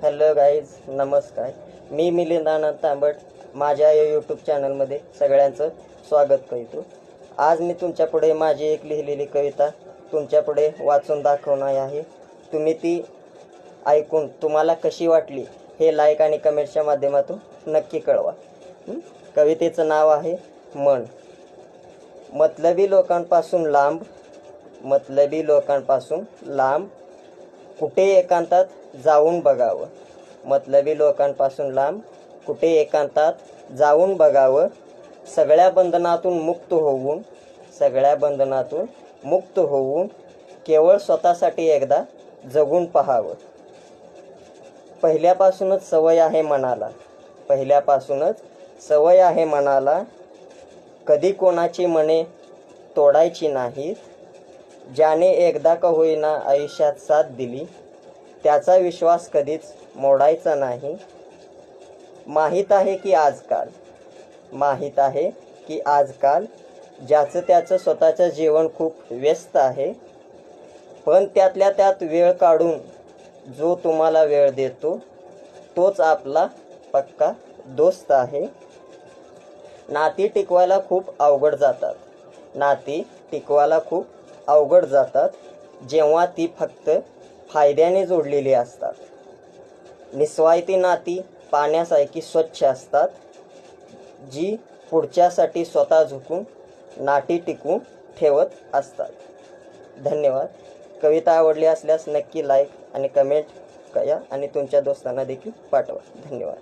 Hello guys, नमस्कार. मी मिलिंद आनंद तांबट माझ्या या यूट्यूब चॅनलमध्ये सगळ्यांचं स्वागत करतो. आज मी तुमच्यापुढे माझी एक लिहिलेली कविता तुमच्यापुढे वाचून दाखवणार आहे. तुम्ही ती ऐकून तुम्हाला कशी वाटली हे लाईक आणि कमेंटच्या माध्यमातून नक्की कळवा. कवितेचं नाव आहे मन. मतलबी लोकांपासून लांब, मतलबी लोकांपासून लांब, कुठे एकांतात जाऊन बघावं. मतलबी लोकांपासून लांब, कुठे एकांतात जाऊन बघावं. सगळ्या बंधनातून मुक्त होऊन, सगळ्या बंधनातून मुक्त होऊन केवळ स्वतःसाठी एकदा जगून पहावं. पहिल्यापासूनच सवय आहे मनाला, पहिल्यापासूनच सवय आहे मनाला, कधी कोणाची मने तोडायची नाहीत. ज्याने एकदा का होईना आयुष्यात साथ दिली, त्याचा विश्वास कधीच मोडायचा नाही. माहीत आहे की आजकाल, माहीत आहे की आजकाल ज्याचं त्याचं स्वतःचं जीवन खूप व्यस्त आहे, पण त्यातल्या त्यात वेळ काढून जो तुम्हाला वेळ देतो तोच आपला पक्का दोस्त आहे. नाती टिकवायला खूप अवघड जातात, नाती टिकवायला खूप अवघड जातात, जेव्हा ती फक्त फायद्याने जोडलेली असतात. निस्वार्थी नाती पाण्यासारखी स्वच्छ असतात, जी पुढच्यासाठी स्वतः झुकून नाती टिकवून ठेवत असतात. धन्यवाद. कविता आवडली असल्यास नक्की लाईक आणि कमेंट करा आणि तुमच्या दोस्तांना देखील पाठवा. धन्यवाद.